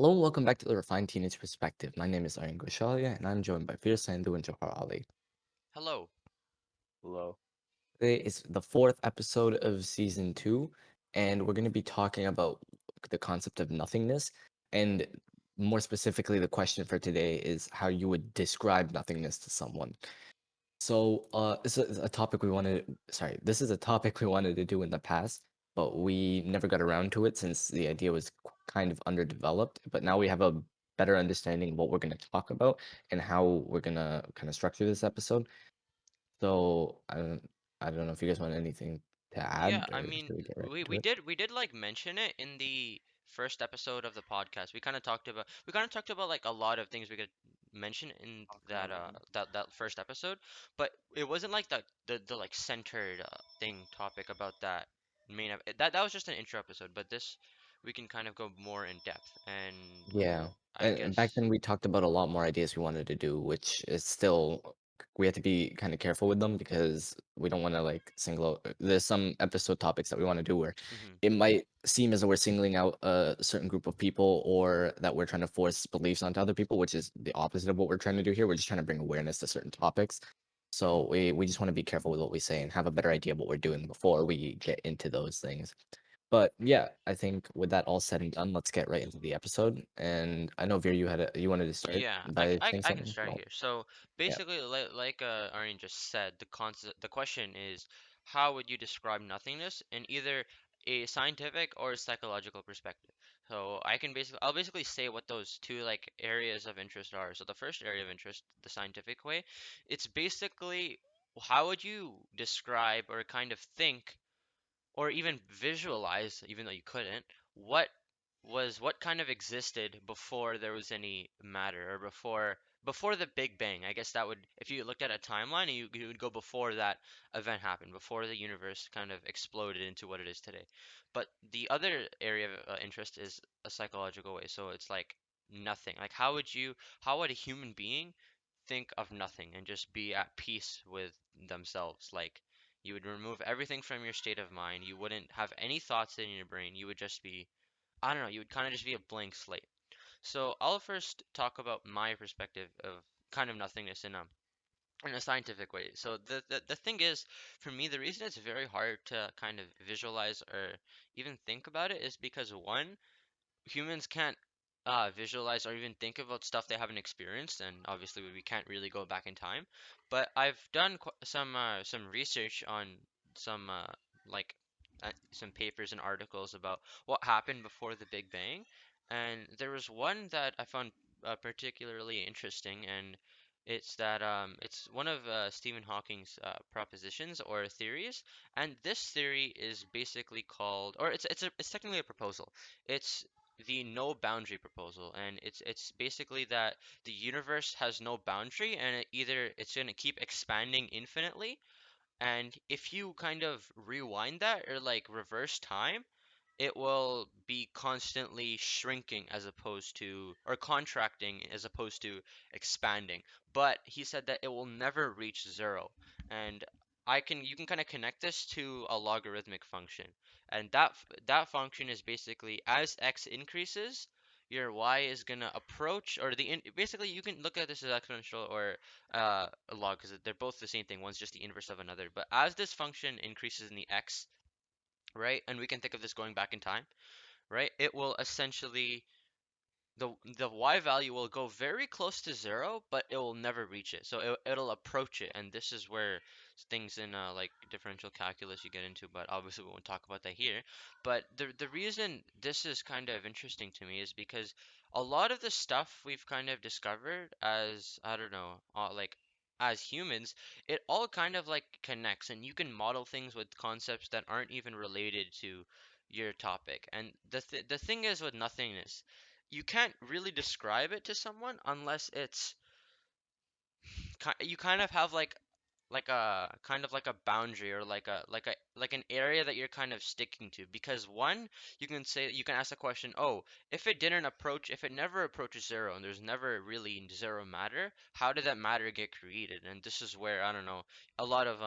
Hello and welcome back to the Refined Teenage Perspective. My name is Aryan Goshalia and I'm joined by Fir Sandhu and Johar Ali. Hello. Hello. Today is the fourth episode of season two, and we're going to be talking about the concept of nothingness. And more specifically, the question for today is how you would describe nothingness to someone. This is a topic we wanted. Sorry, this is a topic we wanted to do in the past, but we never got around to it since the idea was kind of underdeveloped. But now we have a better understanding of what we're going to talk about and how we're going to kind of structure this episode. So I don't know if you guys want anything to Yeah, add, I or mean, should we get right we into we it? did we did like mention it in the first episode of the podcast. We kind of talked about like a lot of things we could mention in Talking that about uh that that first episode, but it wasn't like the like centered thing topic about that that was just an intro episode, but this we can kind of go more in depth and Yeah. I And back guess then we talked about a lot more ideas we wanted to do, which is still we have to be kind of careful with them because we don't want to like single out. There's some episode topics that we want to do where hmm it might seem as though we're singling out a certain group of people or that we're trying to force beliefs onto other people, which is the opposite of what we're trying to do here. We're just trying to bring awareness to certain topics. So we just want to be careful with what we say and have a better idea of what we're doing before we get into those things. But yeah, I think with that all said and done, let's get right into the episode. And I know Veer, you wanted to start Yeah, by saying I can something. start No, here. So yeah, basically, like Aryan just said, the question is, how would you describe nothingness in either a scientific or a psychological perspective? So I'll basically say what those two like areas of interest are. So the first area of interest, the scientific way, it's basically how would you describe or kind of think or even visualize, even though you couldn't, what what kind of existed before there was any matter or before the Big Bang. I guess that would, if you looked at a timeline, you would go before that event happened, before the universe kind of exploded into what it is today. But the other area of interest is a psychological way. So it's like nothing. Like how would a human being think of nothing and just be at peace with themselves? Like you would remove everything from your state of mind. You wouldn't have any thoughts in your brain. You would just be, I don't know, you would kind of just be a blank slate. So I'll first talk about my perspective of kind of nothingness in a scientific way. So the thing is, for me, the reason it's very hard to kind of visualize or even think about it is because one, humans can't visualize or even think about stuff they haven't experienced, and obviously we can't really go back in time. But I've done some research on some like some papers and articles about what happened before the Big Bang, and there was one that I found particularly interesting, and it's that it's one of Stephen Hawking's propositions or theories, and this theory is basically called, or it's technically a proposal. It's the no boundary proposal, and it's basically that the universe has no boundary, and it's going to keep expanding infinitely, and if you kind of rewind that or like reverse time, it will be constantly shrinking as opposed to, or contracting as opposed to expanding. But he said that it will never reach zero. And you can kind of connect this to a logarithmic function. And that function is basically as x increases, your y is gonna approach, or basically you can look at this as exponential or a log, because they're both the same thing. One's just the inverse of another. But as this function increases in the x, right? And we can think of this going back in time, right? It will essentially the y value will go very close to zero, but it will never reach it. So it'll approach it, and this is where things in like differential calculus you get into, but obviously we won't talk about that here. But the reason this is kind of interesting to me is because a lot of the stuff we've kind of discovered as, I don't know, like as humans, it all kind of like connects, and you can model things with concepts that aren't even related to your topic. And the thing is with nothingness, you can't really describe it to someone unless you kind of have like a kind of like a boundary, or like an area that you're kind of sticking to, because one, you can ask the question, oh, if it never approaches zero and there's never really zero matter, how did that matter get created? And this is where, I don't know, a lot of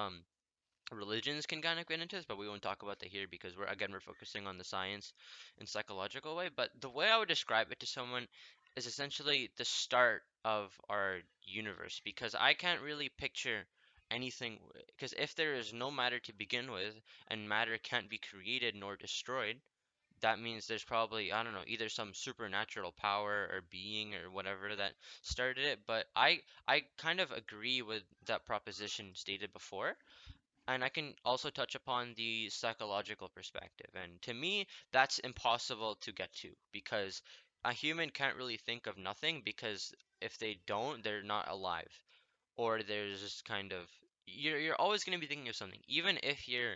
religions can kind of get into this, but we won't talk about that here because we're focusing on the science and psychological way. But the way I would describe it to someone is essentially the start of our universe because I can't really picture anything because if there is no matter to begin with and matter can't be created nor destroyed, that means there's probably, I don't know, either some supernatural power or being or whatever that started it. But I kind of agree with that proposition stated before, and I can also touch upon the psychological perspective. And to me, that's impossible to get to because a human can't really think of nothing because if they don't, they're not alive. Or there's just kind of you're always going to be thinking of something. Even if you're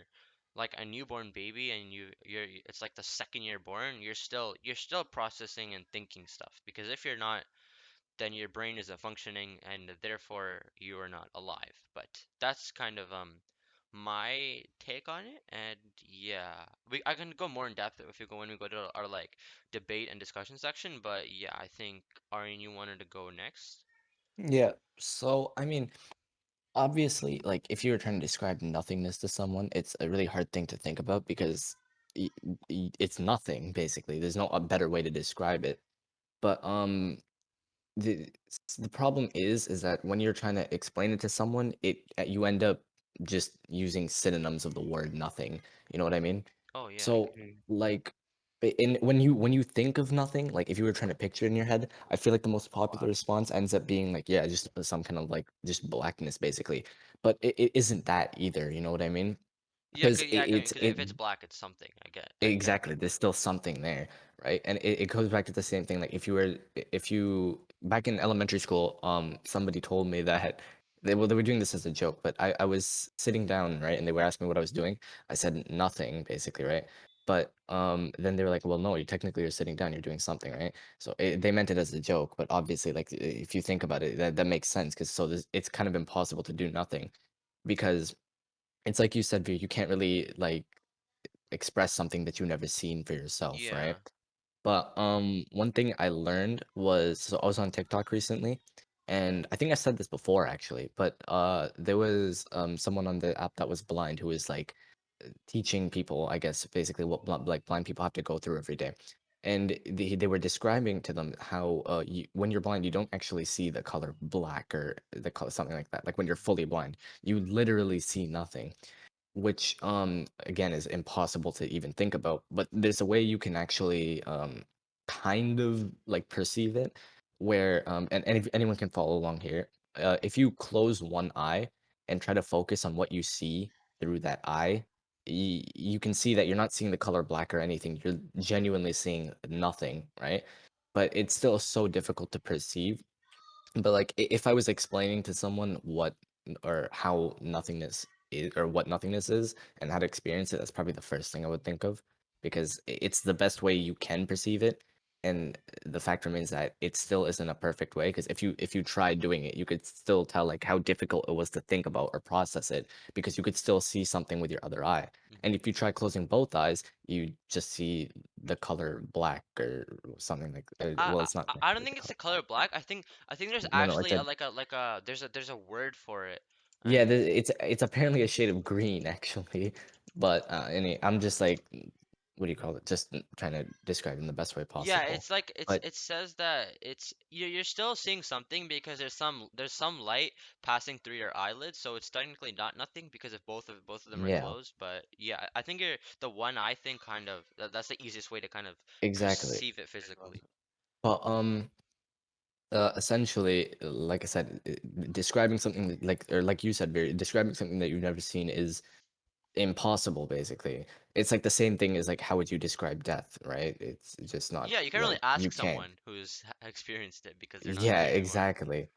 like a newborn baby and you're it's like the second year born, you're still processing and thinking stuff because if you're not, then your brain isn't functioning and therefore you are not alive. But that's kind of my take on it. And yeah, I can go more in depth if you go when we go to our like debate and discussion section. But yeah, I think Arian, you wanted to go next. Yeah. So, I mean, obviously, like if you were trying to describe nothingness to someone, it's a really hard thing to think about because y it's nothing basically. There's no a better way to describe it. But the problem is that when you're trying to explain it to someone, you end up just using synonyms of the word nothing. You know what I mean? Oh yeah. So like in when you think of nothing, like if you were trying to picture it in your head, I feel like the most popular response ends up being like, yeah, just some kind of like just blackness basically. But it isn't that either, you know what I mean? Yeah, Because yeah, because if it's black, it's something. I get exactly, there's still something there, right? And it goes back to the same thing. Like if you back in elementary school, somebody told me that they were doing this as a joke, but I was sitting down, right, and they were asking me what I was doing. I said nothing, basically, right? But then they were like, well, no, you technically you're sitting down, you're doing something, right? So they meant it as a joke, but obviously, like if you think about it, that makes sense because it's kind of impossible to do nothing because it's like you said, V, you can't really like express something that you've never seen for yourself, right? yeah. But one thing I learned was so I was on TikTok recently, and I think I said this before actually, but there was someone on the app that was blind who was like teaching people, I guess, basically what like blind people have to go through every day. And they were describing to them how when you're blind, you don't actually see the color black or the color something like that. Like when you're fully blind, you literally see nothing, which again is impossible to even think about, but there's a way you can actually kind of like perceive it where and if anyone can follow along here, if you close one eye and try to focus on what you see through that eye, you can see that you're not seeing the color black or anything, you're genuinely seeing nothing, right? But it's still so difficult to perceive. But like if I was explaining to someone what or how nothingness is or what nothingness is and how to experience it, that's probably the first thing I would think of because it's the best way you can perceive it. And the fact remains that it still isn't a perfect way because if you tried doing it, you could still tell like how difficult it was to think about or process it because you could still see something with your other eye. And Hmm. if you try closing both eyes, you just see the color black or something like well, it's not I don't necessarily the think it's color the color black. black. I think there's No, no, it's actually a a there's a word for it, yeah, and it's apparently a shade of green actually, but I'm just like, what do you call it? Just trying to describe it in the best way yeah, possible. it's like But it says that you're still seeing something because there's some light passing through your eyelids, so it's technically not nothing because if both of them are yeah, closed. But yeah, I think you're the one eye thing kind of that's the easiest way to kind of exactly. perceive it physically. But essentially, like I said, describing something like or like you said, Barry, describing something that you've never seen is impossible. Basically, it's like the same thing as like how would you describe death, right? It's just not Yeah, you can really like you ask can't. someone who's experienced it because they're not Yeah, here anymore. exactly.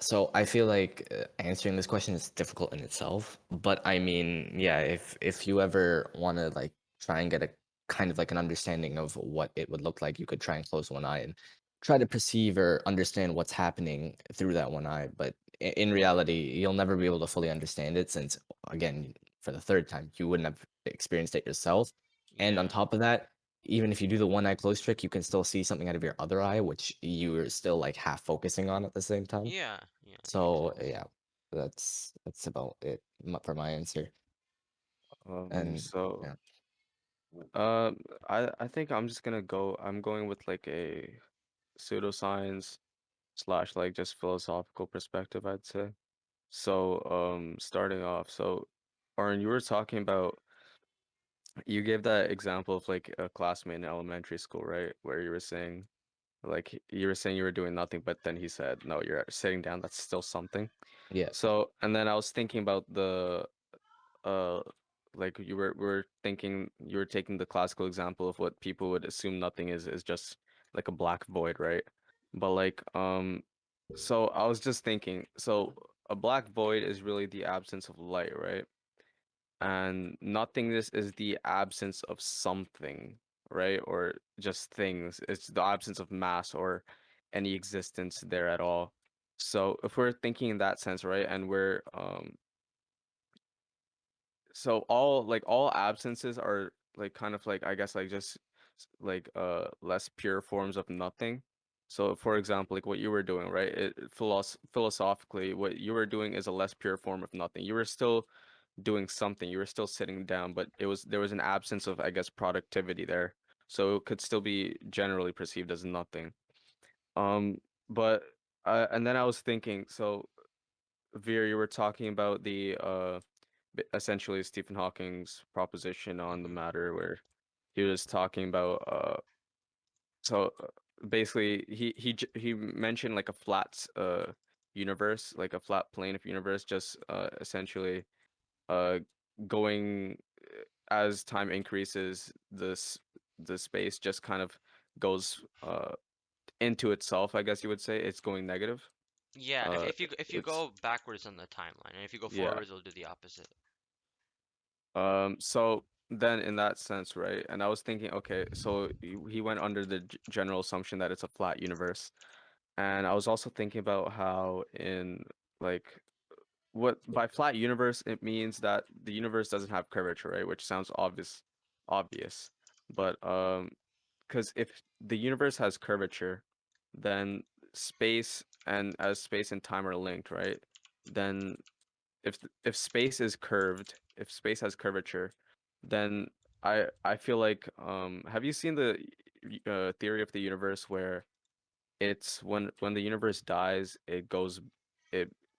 So I feel like answering this question is difficult in itself, but I mean, yeah, if you ever want to like try and get a kind of like an understanding of what it would look like, you could try and close one eye and try to perceive or understand what's happening through that one eye. But in reality, you'll never be able to fully understand it since, again, for the third time, you wouldn't have experienced it yourself. And on Yeah. top of that, even if you do the one eye close trick, you can still see something out of your other eye, which you're still like half focusing on at the same time. Yeah, yeah, makes So sense. yeah, that's about it for my answer. And So yeah, um I think I'm just gonna go I'm going with like a pseudoscience slash like just philosophical perspective, I'd say. So starting off, so Aaron, you were talking about you gave that example of like a classmate in elementary school, right? Where you were saying like you were saying you were doing nothing, but then he said, no, you're sitting down, that's still something. yeah, So, and then I was thinking about the uh like you were thinking you were taking the classical example of what people would assume nothing is just like a black void, right? But like so I was just thinking, so a black void is really the absence of light, right? And nothingness is the absence of something, right? Or just things. It's the absence of mass or any existence there at all. So if we're thinking in that sense, right, and we're so all absences are like kind of like I guess like just like less pure forms of nothing. So for example, like what you were doing, right? Philosophically, what you were doing is a less pure form of nothing. You were still doing something. You were still sitting down, but there was an absence of, I guess, productivity there. So it could still be generally perceived as nothing. Um, but and then I was thinking, so Veer, you were talking about the essentially Stephen Hawking's proposition on the Mm-hmm. matter where he was talking about so basically he mentioned like a flat universe, like a flat plane of universe, just essentially uh going as time increases, the space just kind of goes into itself, I guess you would say. It's going negative. Yeah, Uh if you it's go backwards on the timeline, and if you go yeah. forwards, it'll do the opposite. So then in that sense, right? And I was thinking, okay, so he went under the general assumption that it's a flat universe. And I was also thinking about how in like what by flat universe it means that the universe doesn't have curvature, right? Which sounds obvious. But because if the universe has curvature, then space and as space and time are linked, right? Then if space is curved, if space has curvature, then I feel like have you seen the theory of the universe where it's when the universe dies, it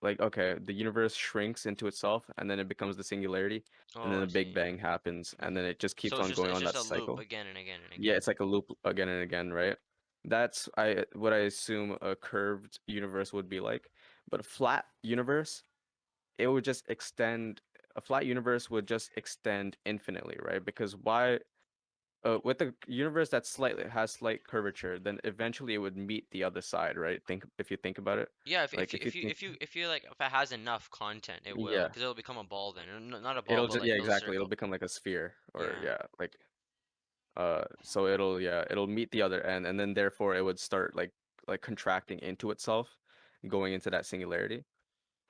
like okay, the universe shrinks into itself and then it becomes the singularity and Oh, then I the Big see. Bang happens and then Mm-hmm. it just keeps So on going it's on just that a loop cycle. again and again and Yeah, again. it's like a loop again and again, right? That's I what I assume a curved universe would be like. But a flat universe, it would just extend a flat universe would just extend infinitely, right? Because why with a universe that slightly has slight curvature, then eventually it would meet the other side, right? Think if you think about it. Yeah, Like if you think if you like if it has enough content, it will, yeah, because it'll become a ball then. Not a ball, it'll but just like yeah, it'll exactly. It'll circle. become like a sphere or Yeah. yeah, like so it'll yeah, it'll meet the other end and then therefore it would start like contracting into itself, going into that singularity.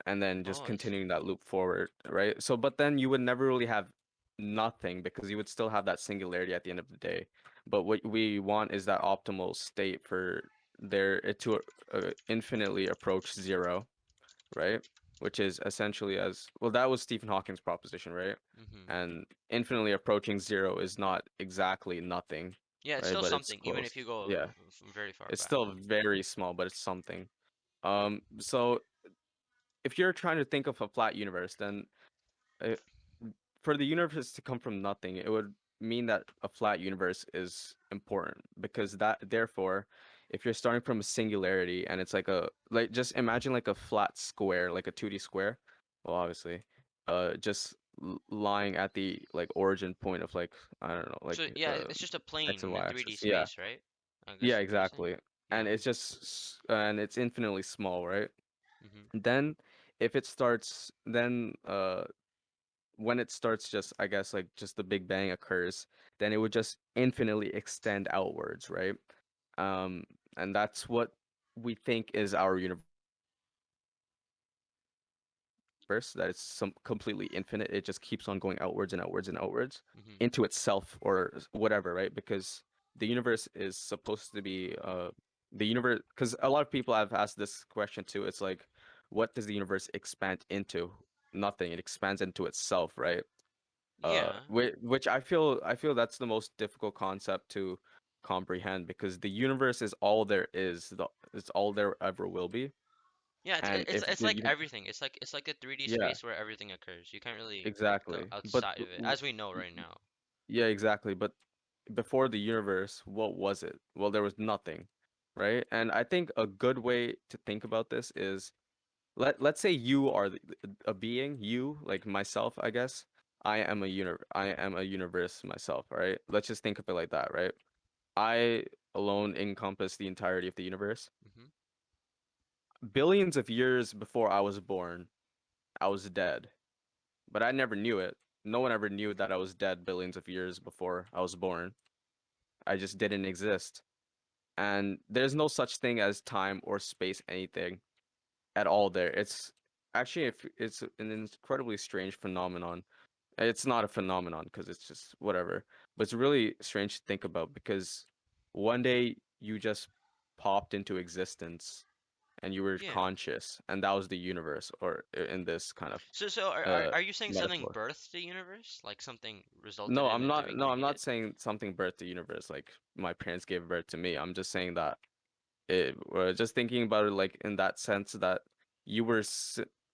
And then just Oh, I see. continuing that loop forward, right? So, but then you would never really have nothing because you would still have that singularity at the end of the day. But what we want is that optimal state for there it to infinitely approach zero, right? Which is essentially as well, that was Stephen Hawking's proposition, right? Mm-hmm. And infinitely approaching zero is not exactly nothing, Yeah, it's right? still But it's something, even if close. you go Yeah, very far it's back. still very small, but it's something. So if you're trying to think of a flat universe, then uh, for the universe to come from nothing, it would mean that a flat universe is important because that therefore, if you're starting from a singularity and it's like a like just imagine like a flat square, like a 2D square, well obviously, just lying at the like origin point of like I don't know, So like yeah, it's just a x plane and in a y 3D axis. Yeah, space, right? I yeah, guess what you're saying. exactly. And Yeah. it's just and it's infinitely small, right? Mm-hmm. Then if it starts, then when it starts just I guess like just the Big Bang occurs, then it would just infinitely extend outwards, right? Um, and that's what we think is our universe, that it's some completely infinite. It just keeps on going outwards and outwards and outwards into itself or whatever, Mm-hmm. right? Because the universe is supposed to be the universe, because a lot of people have asked this question too. It's like, what does the universe expand into? Nothing. It expands into itself, right? Yeah. which I feel that's the most difficult concept to comprehend because the universe is all there is, it's all there ever will be. Yeah, And if it's the like everything. It's like a 3D yeah, space where everything occurs. You can't really go exactly. outside of it, as we know right now. Yeah, exactly. But before the universe, what was it? Well, there was nothing, right? And I think a good way to think about this is let's say you are a being, you, like myself, I guess. I am a universe myself, right? Let's just think of it like that, right? I alone encompass the entirety of the universe. Hmm. Billions of years before I was born, I was dead, but I never knew it. No one ever knew that I was dead billions of years before I was born. I just didn't exist. And there's no such thing as time or space anything at all there. It's actually if it's an incredibly strange phenomenon. It's not a phenomenon because it's just whatever, but it's really strange to think about because one day you just popped into existence and you were Yeah. conscious, and that was the universe, or in this kind of So uh are you saying something metaphor. birthed the universe? Like something resulted No, in I'm it to not. be No, I'm not created? saying something birthed the universe, like my parents gave birth to me. I'm just saying that just thinking about it like in that sense that you were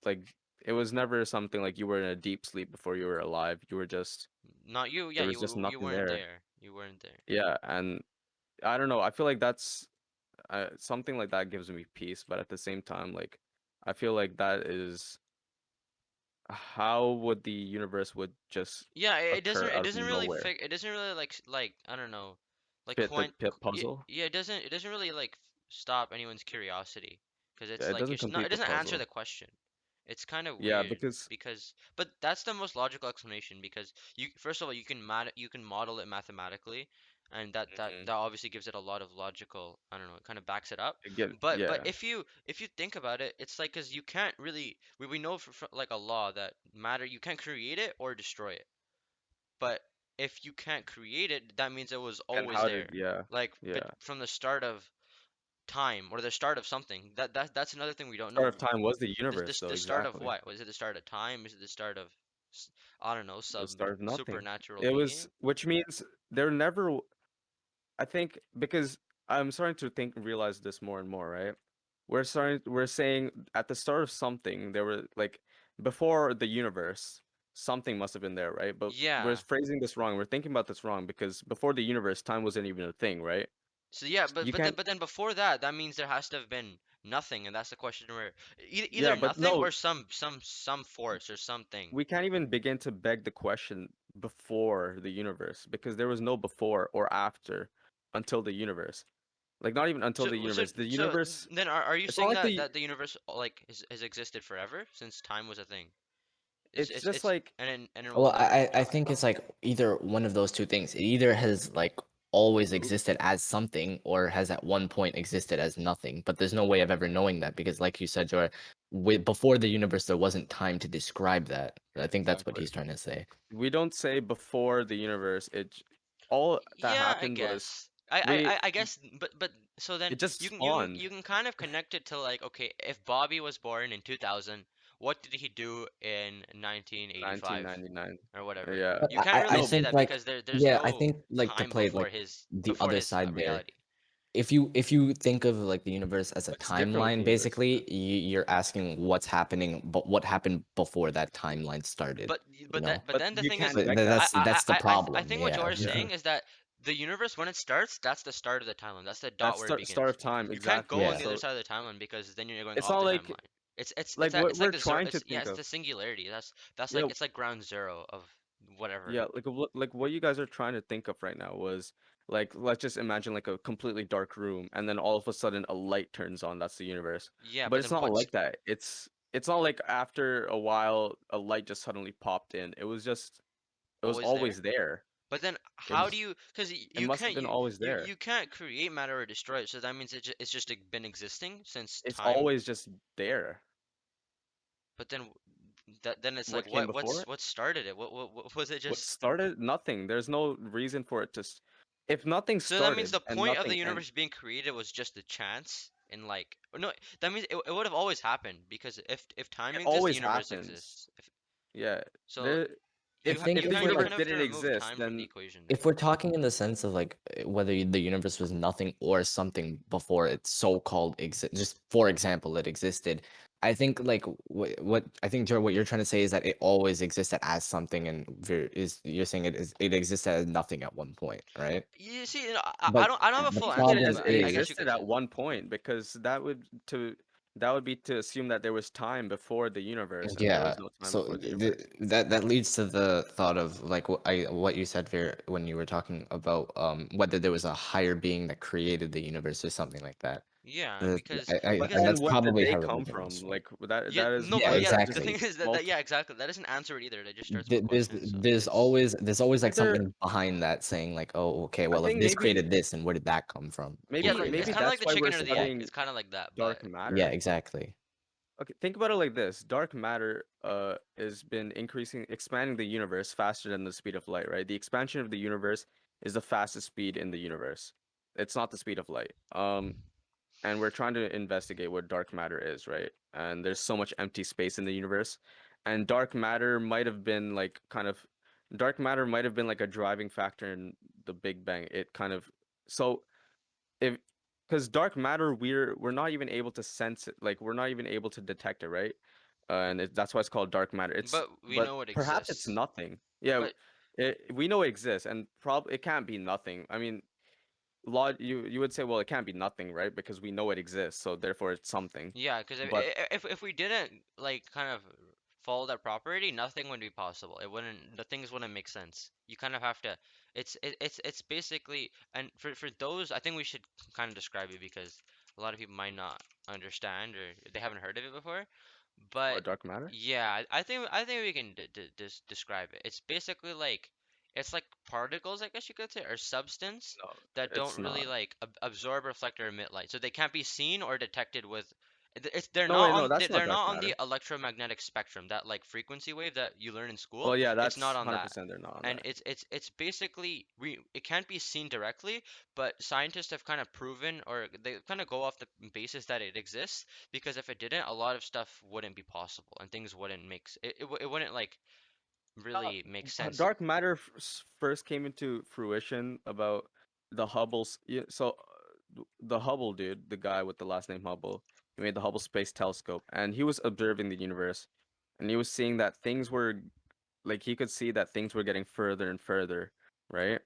like it was never something like you were in a deep sleep before you were alive. You were just Not you. Yeah, there was just you nothing weren't there. there. You weren't there. Yeah, and I don't know. I feel like that's something like that gives me peace, but at the same time, like I feel like that is how would the universe would just Yeah, occur it out of doesn't really nowhere, it doesn't really like like I don't know, like fit the quite yeah, puzzle. yeah it doesn't really like stop anyone's curiosity because Yeah, it's it like doesn't it's not it complete the doesn't answer puzzle. the question. It's kind of Yeah, weird because because but that's the most logical explanation because you first of all you can model it mathematically and Mhm. that obviously gives it a lot of logical I don't know it kind of backs it up. But Yeah, if you think about it, it's like because you can't really we know like a law that matter you can't create it or destroy it. But if you can't create it, that means it was and always how did there. yeah Like but yeah from the start of time or the start of something. That's another thing we don't start of know. time was the universe, though. The start of Exactly. what? Was it the start of time? Is it the start of I don't know, The some start of nothing. supernatural It was, being? which means there never. I think because I'm starting to think realize this more and more, right? We're saying at the start of something there were like before the universe, something must have been there, right? But we're Yeah. phrasing this wrong. We're thinking about this wrong because before the universe, time wasn't even a thing, right? So yeah, You can't. but then before that, that means there has to have been nothing, and that's the question where Yeah, either but nothing no, or some force or something. we can't even begin to beg the question before the universe because there was no before or after until the universe. Like not even until the universe. The So universe, then are you it's not saying like the that the universe like has existed forever since time was a thing? it's just It's like and it will Well, never I stop. think it's like either one of those two things. It either has like always existed as something or has at one point existed as nothing. But there's no way of ever knowing that because, like you said, Joy, before the universe, there wasn't time to describe that. I think that's what exactly. he's trying to say. We don't say before the universe. All that Yeah, I happened was guess. we I guess, but so then it just spawned you can kind of connect it to like, okay, if Bobby was born in 2000, what did he do in 1985 1999. or whatever? Yeah. You can't I really No, say think that like because there's yeah, I no think like to time play like the before other his side there. reality. If you think of like the universe as a it's different with the timeline, universe. basically, you're asking what's happening, but what happened before that timeline started, But you know? but But then the you thing is, can't beg that. That's the I problem. think what Yeah. Joe is saying is that the universe when it starts, that's the start of the timeline. That's the dot That's where it start begins. of time, You can't exactly. go on Yeah. the other So side of the timeline because then you're going it's off not the timeline. like what It's like we're the zero. trying to It's yeah, think it's of. the singularity. That's Yeah, like it's like ground zero of whatever. yeah, like what you guys are trying to think of right now was like let's just imagine like a completely dark room and then all of a sudden a light turns on. That's the universe. Yeah, But but it's then not what's like that. It's not like after a while a light just suddenly popped in. It was always there? always there. But then It how do was you? Because it must have been always there. you can't create matter or destroy it. So that means it's just like, been existing since It's time. always just there. But then then it's like What came before it? what started it? What was it What just? started? Nothing. There's no reason for it to if nothing So that means started the and point of the nothing and universe being created was just a chance and like or no, that means it would have always happened because if time it exists, the always universe happens. exists. Yeah. So There I you if think the if we're you universe kind like of have to didn't remove exist, time from the then equation if there. we're talking in the sense of like whether the universe was nothing or something before it so-called exist, just for example, it existed. I think like what I think Joe, what you're trying to say is that it always existed as something, and is you're saying it existed as nothing at one point, right? You see, But I don't have a the full treated answer, as problem but it I guess is you existed could say. at one point, because that would be to assume that there was time before the universe, and there yeah. was no time So before the universe. that leads to the thought of like what you said there when you were talking about whether there was a higher being that created the universe or something like that. Yeah, But And because that's then what did probably they how come religion from? was formed. Like that yeah, that is no, Yeah, but that yeah, that the just thing exactly. is that yeah, exactly. That doesn't answer it either. That just starts more questions. So There's always like like there. something behind that saying like, oh, okay, I well, if think this maybe created this, and where did that come from? yeah, maybe like it's maybe Yeah, kind of like that's the why we're chicken or the egg. studying It's kind of like that, but dark yeah, matter. exactly. Okay, think about it like this. Dark matter has been expanding the universe faster than the speed of light, right? The expansion of the universe is the fastest speed in the universe. It's not the speed of light. And we're trying to investigate what dark matter is, right? And there's so much empty space in the universe. And dark matter might have been like a driving factor in the Big Bang. It kind of so if because dark matter we're not even able to sense it, like we're not even able to detect it, right? That's why it's called dark matter. It's we but know it perhaps it's exists. nothing. Yeah, But we know it exists, and it can't be nothing. I mean, you would say, well, it can't be nothing, right? Because we know it exists, so therefore it's something. yeah, because But if we didn't like kind of follow that property, nothing would be possible. It wouldn't, the things wouldn't make sense. You kind of have to. It's basically, and for those, I think we should kind of describe it because a lot of people might not understand or they haven't heard of it before. But what, dark matter? yeah, I think we can describe it. It's basically like it's like particles, I guess you could say, or substance No, that don't it's really not. like absorb, reflect, or emit light. So they can't be seen or detected with. It's No, wait, no, that's not they're dark not on the matter. electromagnetic spectrum, that like frequency wave that you learn in school. Well, yeah, It's not that's on that. 100% they're not on And that. it's basically it can't be seen directly, but scientists have kind of proven or they kind of go off the basis that it exists because if it didn't, a lot of stuff wouldn't be possible and things wouldn't it wouldn't like Uh, really make sense. Dark matter first came into fruition about the Hubble's. Yeah, so the Hubble dude, the guy with the last name Hubble, he made the Hubble Space Telescope, and he was observing the universe, and he was seeing that things were like he could see that things were getting further and further, right?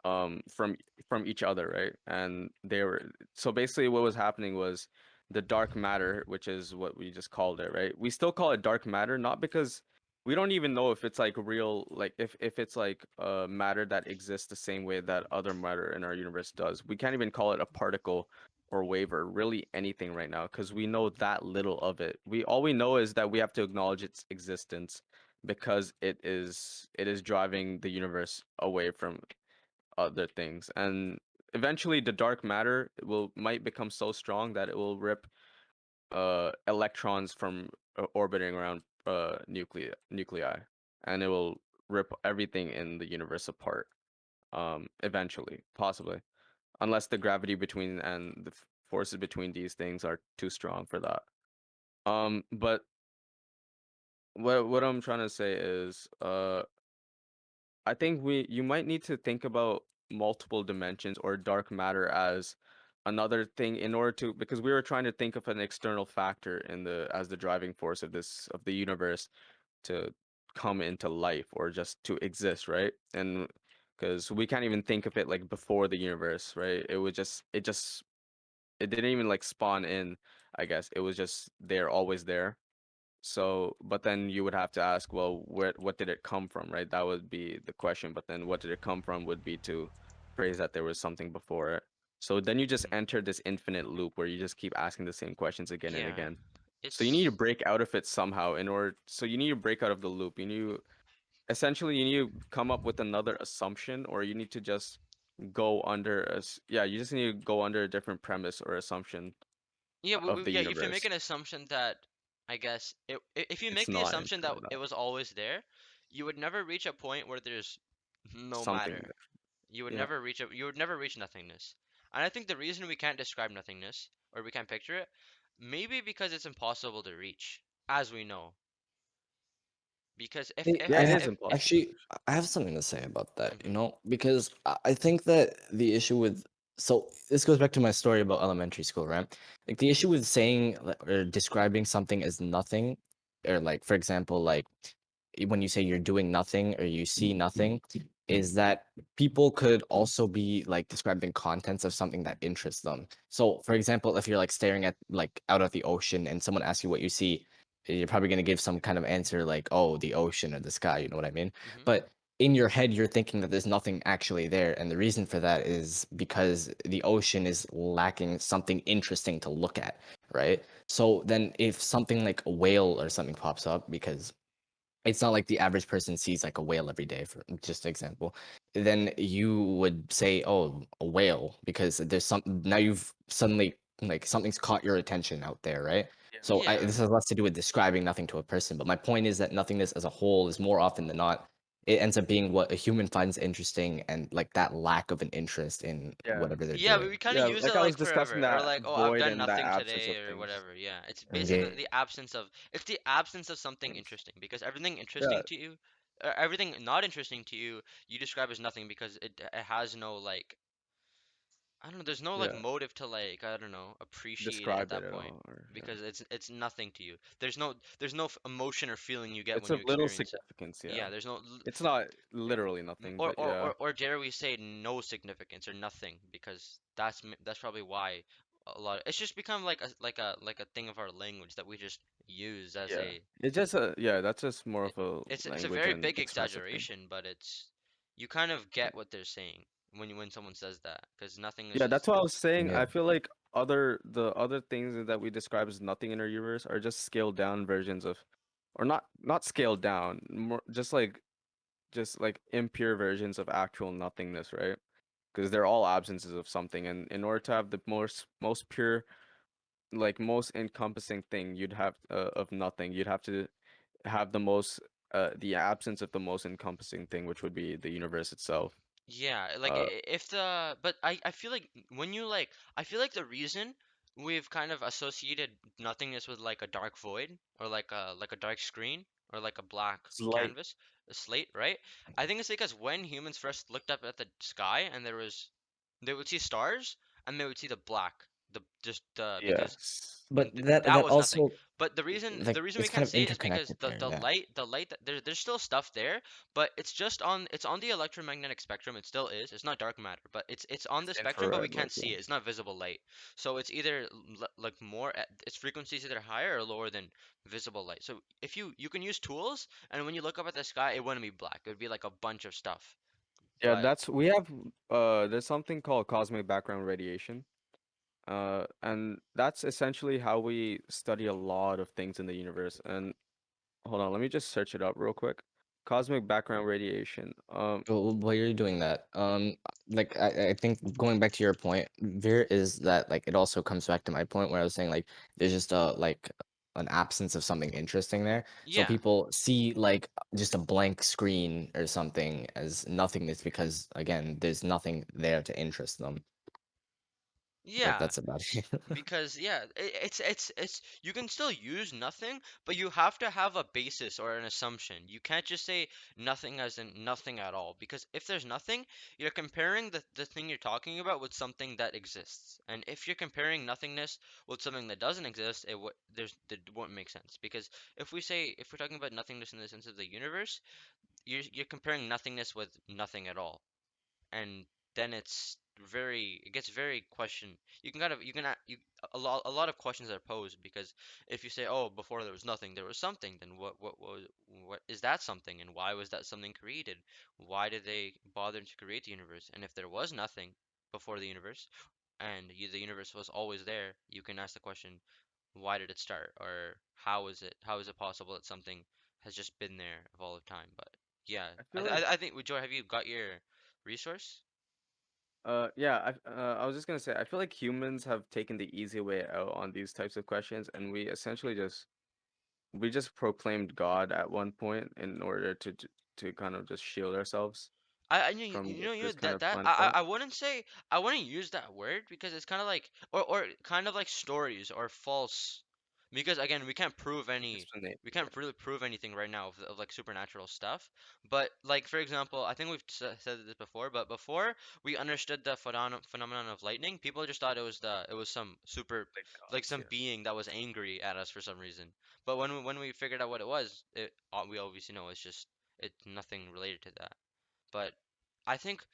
um from from each other, right? And they were so basically what was happening was the dark matter, which is what we just called it, right? We still call it dark matter, not because we don't even know if it's like real, like if it's like matter that exists the same way that other matter in our universe does. We can't even call it a particle or wave or really anything right now because we know that little of it. We all we know is that we have to acknowledge its existence because it is driving the universe away from other things. And eventually the dark matter will might become so strong that it will rip electrons from orbiting around nuclei, and it will rip everything in the universe apart, eventually, possibly, unless the gravity between and the forces between these things are too strong for that. But what I'm trying to say is I think we you might need to think about multiple dimensions or dark matter as another thing in order to, because we were trying to think of an external factor in the as the driving force of the universe to come into life or just to exist, right? And because we can't even think of it like before the universe, right? It didn't even like spawn in, I guess. It was just there, always there. So, but then you would have to ask, well, what did it come from, right? That would be the question. But then what did it come from would be to phrase that there was something before it. So then you just Mhm. enter this infinite loop where you just keep asking the same questions again and Yeah, again. So you need to it's break out of it somehow in order, so you need to break out of the loop. Essentially, you need to come up with another assumption, or you need to just go under yeah, you just need to go under a different premise or assumption yeah, of the yeah. If you make universe. an assumption that I guess if you It's make the not assumption that entirely it that. was always there, you would never reach a point where there's no Something matter. there. Yeah. You would never reach nothingness. And I think the reason we can't describe nothingness or we can't picture it, maybe because it's impossible to reach, as we know. Because if Hey, if Yeah, it I if, ha is if impossible. actually I have something to say about that, mhm, because I think that the issue with so this goes back to my story about elementary school, right? Like the issue with saying or describing something as nothing, or like for example, like when you say you're doing nothing or you see nothing, is that people could also be like describing contents of something that interests them. So, for example, if you're like staring at like out at the ocean and someone asks you what you see, you're probably going to give some kind of answer like, oh, the ocean or the sky, you know what I mean? mhm. But in your head, you're thinking that there's nothing actually there. And the reason for that is because the ocean is lacking something interesting to look at, right? So then if something like a whale or something pops up, because it's not like the average person sees like a whale every day, for just example, then you would say, oh, a whale, because there's some now you've suddenly like something's caught your attention out there, right? Yeah. So Yeah. this has less to do with describing nothing to a person, but my point is that nothingness as a whole is more often than not, it ends up being what a human finds interesting, and like that lack of an interest in Yeah. whatever they're Yeah, we doing. kind of Yeah, use like it I was like discussing forever, or that like, oh, I've void done and that nothing absence today, of or things. whatever. Yeah, it's basically Engage. the absence of it's the absence of something interesting because everything Yeah, interesting to you, everything not interesting to you, you describe as nothing because it has no like I don't know, there's no like yeah. motive to like I don't know appreciate it at Describe it that at point all, or yeah. because it's nothing to you. There's no emotion or feeling you get It's when you of little experience it. significance, yeah. Yeah, there's no It's not literally nothing, or but or yeah. or or dare we say no significance or nothing because that's probably why a lot it's just become like a thing of our language that we just use as Yeah. a It's just a yeah, that's just more it, of a it's a language very and big expressive thing. exaggeration but it's you kind of get what they're saying when someone says that because nothing is Yeah, just that's what I was saying. Yeah. I feel like the other things that we describe as nothing in our universe are just scaled down versions of, or not scaled down, more just like impure versions of actual nothingness, right? Because they're all absences of something, and in order to have the most pure, like most encompassing thing, you'd have of nothing, you'd have to have the absence of the most encompassing thing, which would be the universe itself. yeah, like Uh, if the but I feel like when you like I feel like the reason we've kind of associated nothingness with like a dark void or like a dark screen or like a black it's light. canvas, a slate, right? I think it's because when humans first looked up at the sky and they would see stars and they would see the black, the just the because Yes. But that that was nothing. also But the like reason we it's kind can't of see it is because interconnected there, the yeah. light the light that there's still stuff there, but it's on the electromagnetic spectrum. It still is. It's not dark matter, but it's on It's the spectrum, but we infrared, can't like yeah. see it. It's not visible light. So it's either like more its frequency is either higher or lower than visible light. So if you can use tools, and when you look up at the sky, it wouldn't be black. It would be like a bunch of stuff. Yeah, But that's we have there's something called cosmic background radiation. And that's essentially how we study a lot of things in the universe. And hold on, let me just search it up real quick. Cosmic background radiation. Well, while you're doing that, like I think going back to your point, Veer, is that like it also comes back to my point where I was saying like there's just a like an absence of something interesting there. So yeah, people see like just a blank screen or something as nothingness because again, there's nothing there to interest them. yeah. That's about it. Because yeah, it's you can still use nothing, but you have to have a basis or an assumption. You can't just say nothing as in nothing at all, because if there's nothing, you're comparing the thing you're talking about with something that exists. And if you're comparing nothingness with something that doesn't exist, it won't make sense. Because if we're talking about nothingness in the sense of the universe, you're comparing nothingness with nothing at all, and then it gets very question you can kind of you can a- you a lot of questions are posed because if you say, oh, before there was nothing there was something, then what is that something, and why was that something created? Why did they bother to create the universe? And if there was nothing before the universe and the universe was always there, you can ask the question, why did it start, or how is it possible that something has just been there of all of time? But yeah, I I feel th- like I think, Joy, have you got your resource? yeah, I was just gonna say I feel like humans have taken the easy way out on these types of questions, and we essentially just proclaimed God at one point in order to kind of just shield ourselves I you, from you know you this kind that of that blind I spot. wouldn't say I wouldn't use that word because it's kind of like or kind of like stories or false because again, explanation. we Yeah, can't really prove anything right now of like supernatural stuff. But like for example, I think we've said this before, but before we understood the phenomenon of lightning, people just thought it was some super like like gods. some Yeah, being that was angry at us for some reason. But when we figured out what it was, we obviously know it's nothing related to that. But I think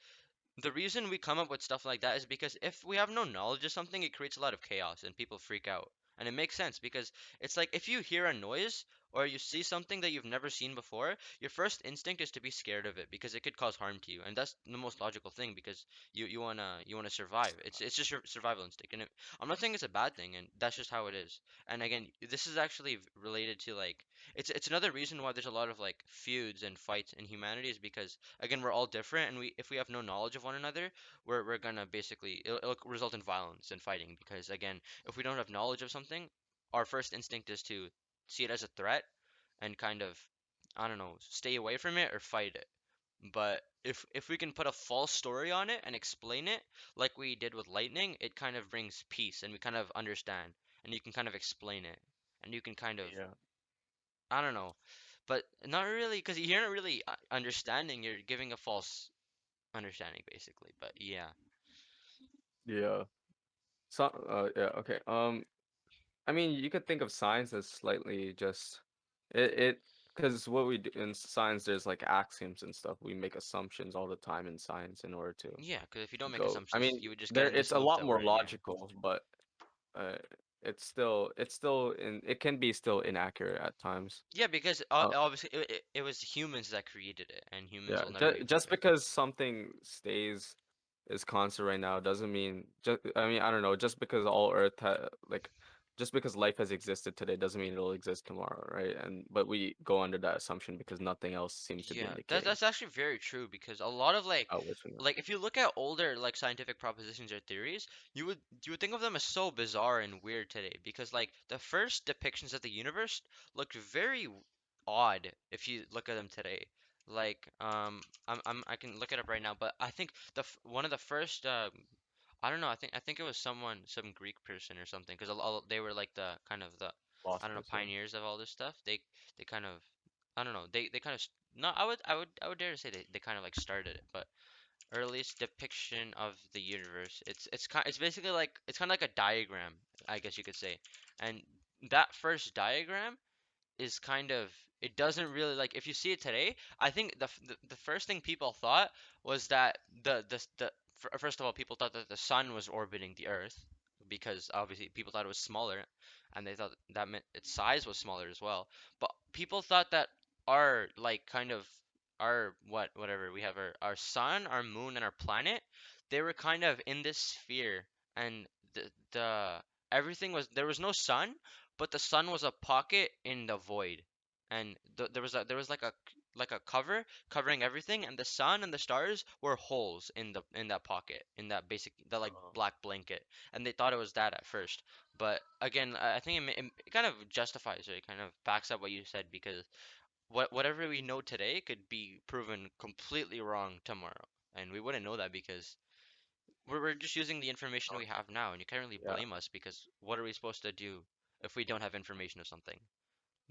the reason we come up with stuff like that is because if we have no knowledge of something, it creates a lot of chaos and people freak out. And it makes sense because it's like if you hear a noise or you see something that you've never seen before, your first instinct is to be scared of it because it could cause harm to you. And that's the most logical thing because you wanna survive. It's just your survival instinct. And I'm not saying it's a bad thing, and that's just how it is. And again, this is actually related to like it's another reason why there's a lot of like feuds and fights in humanity is because again we're all different and we if we have no knowledge of one another we're gonna basically it'll result in violence and fighting because again if we don't have knowledge of something our first instinct is to see it as a threat and kind of I don't know stay away from it or fight it but if we can put a false story on it and explain it like we did with lightning it kind of brings peace and we kind of understand and you can kind of explain it and you can kind of yeah, I don't know but not really because you're not really understanding you're giving a false understanding basically. But yeah, yeah. So, yeah, okay. I mean, you could think of science as slightly just because what we do in science, there's like axioms and stuff. We make assumptions all the time in science in order yeah, because if you to don't make go. I assumptions, mean, you would just get there in it's this a loop lot that more we're in. Yeah. logical, but uh, it can be still inaccurate at times. Yeah, because Uh, obviously it was humans that created it, and humans Yeah, will never be just perfect. because something stays is constant right now doesn't mean just I mean I don't know just because all Earth like just because life has existed today doesn't mean it'll exist tomorrow, right? And but we go under that assumption because nothing else seems to be Yeah, indicating that's actually very true because a lot of outwards from that. like if you look at older like scientific propositions or theories, you would think of them as so bizarre and weird today because like the first depictions of the universe looked very odd if you look at them today. Like I can look it up right now, but I think one of the first I don't know, I think it was some Greek person or something because they were like the kind of the I don't know Philosophers, yeah. pioneers of all this stuff. They kind of I don't know. They kind of no, I would dare to say they kind of like started it, but earliest depiction of the universe. It's basically like it's kind of like a diagram, I guess you could say. And that first diagram is kind of it doesn't really like if you see it today, I think the first thing people thought was that first of all people thought that the sun was orbiting the earth because obviously people thought it was smaller and they thought that meant its size was smaller as well. But people thought that our like kind of our whatever we have our sun, our moon and our planet, they were kind of in this sphere and the everything was there was no sun but the sun was a pocket in the void, and there was like a cover covering everything, and the sun and the stars were holes in that pocket, in that basic that like Uh, black blanket, and they thought it was that at first. But again, I think it kind of justifies it. It kind of backs up what you said because whatever we know today could be proven completely wrong tomorrow, and we wouldn't know that because we're just using the information we have now, and you can't really yeah. blame us because what are we supposed to do if we don't have information of something?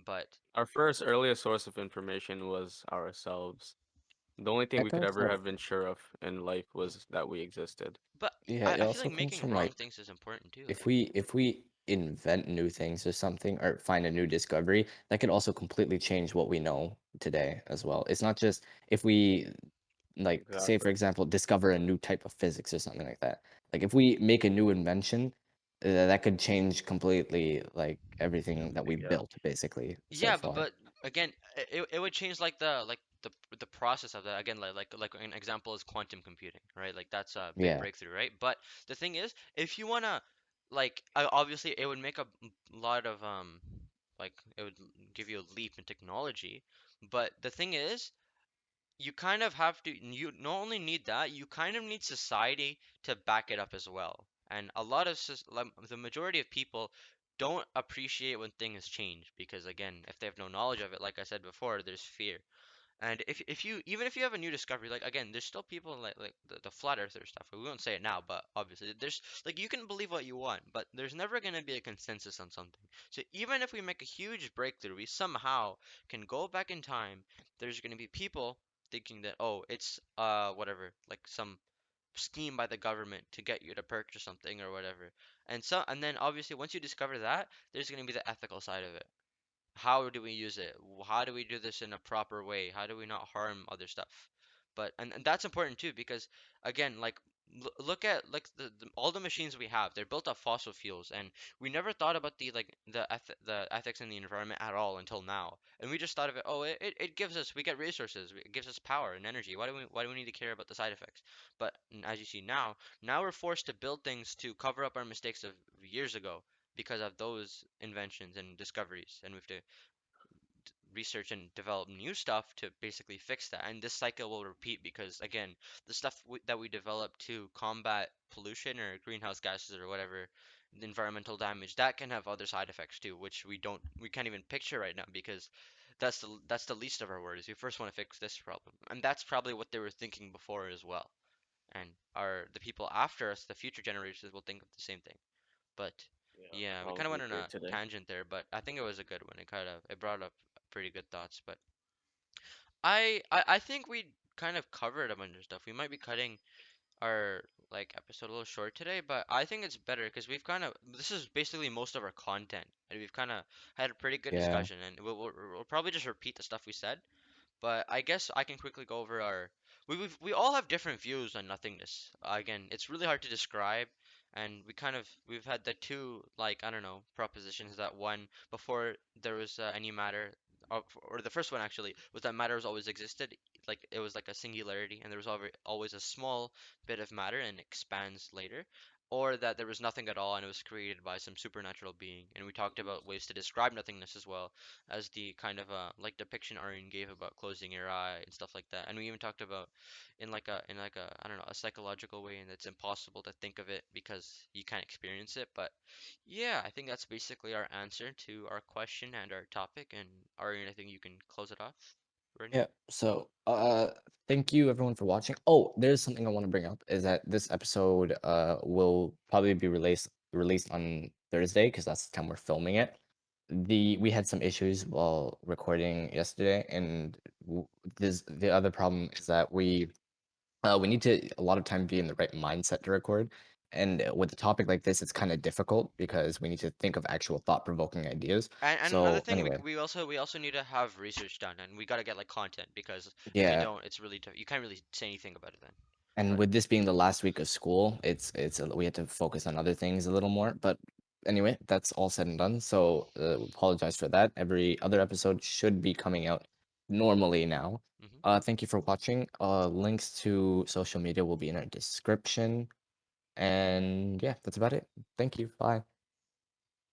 But Our first earliest source of information was ourselves. The only thing I we could could ever also, have been sure of in life was that we existed. but yeah, I, it I feel also like comes making from wrong like things is important too. if Like, we invent new things or something or find a new discovery, that could also completely change what we know today as well. It's not just if we like say for Exactly. example discover a new type of physics or something like that. Like if we make a new invention, that could change completely like everything that we Everything, yeah. built basically so yeah, far. but again, it would change like the process of that. Again, like an example is quantum computing, right? Like that's a big Yeah. breakthrough, right? But the thing is, if you wanna like obviously it would make a lot of like it would give you a leap in technology, but the thing is you kind of have to you not only need that you kind of need society to back it up as well and a lot of the majority of people don't appreciate when things change because again if they have no knowledge of it like I said before there's fear And if you even if you have a new discovery, like again, there's still people like the flat earther stuff. We won't say it now, but obviously there's like you can believe what you want, but there's never gonna be a consensus on something. So even if we make a huge breakthrough, we somehow can go back in time. There's gonna be people thinking that oh, it's whatever, like some scheme by the government to get you to purchase something or whatever. And then obviously once you discover that, there's gonna be the ethical side of it. How do we use it? How do we do this in a proper way? How do we not harm other stuff? But and that's important too because again, like look at like all the machines we have, they're built off fossil fuels, and we never thought about the ethics in the environment at all until now. And we just thought of it, oh, it gives us we get resources, it gives us power and energy. Why do we need to care about the side effects? But as you see now we're forced to build things to cover up our mistakes of years ago because of those inventions and discoveries, and we have to research and develop new stuff to basically fix that. And this cycle will repeat because, again, the stuff that we develop to combat pollution or greenhouse gases or whatever, the environmental damage, that can have other side effects too, which we can't even picture right now because that's the least of our worries. We first want to fix this problem, and that's probably what they were thinking before as well. And the people after us, the future generations, will think of the same thing. But Yeah, yeah, we kind of probably went on here a today. tangent there, but I think it was a good one. It brought up pretty good thoughts. But I think we kind of covered a bunch of stuff. We might be cutting our like episode a little short today, but I think it's better because we've kind of this is basically most of our content, and we've kind of had a pretty good Yeah. discussion, and we'll probably just repeat the stuff we said. But I guess I can quickly go over our. We all have different views on nothingness. Again, it's really hard to describe, and we've had the two like I don't know propositions that one before there was any matter, or the first one actually was that matter has always existed, like it was like a singularity, and there was always a small bit of matter and it expands later. Or that there was nothing at all and it was created by some supernatural being. And we talked about ways to describe nothingness as well as the kind of like depiction Aryan gave about closing your eye and stuff like that. And we even talked about in like a I don't know a psychological way, and it's impossible to think of it because you can't experience it. But yeah, I think that's basically our answer to our question and our topic. And Aryan, I think you can close it off right now. Yeah. So, thank you everyone for watching. Oh, there's something I want to bring up is that this episode will probably be released on Thursday because that's the time we're filming it. We had some issues while recording yesterday, and this the other problem is that we need to a lot of time be in the right mindset to record. And with a topic like this, it's kind of difficult because we need to think of actual thought-provoking ideas. And another So thing, anyway, we also need to have research done, and we gotta get like content because if we yeah. don't, it's really tough. You can't really say anything about it then. And But with this being the last week of school, we had to focus on other things a little more. But anyway, that's all said and done. So apologize for that. Every other episode should be coming out normally now. mhm. Thank you for watching. Links to social media will be in our description. And yeah, that's about it. Thank you. Bye.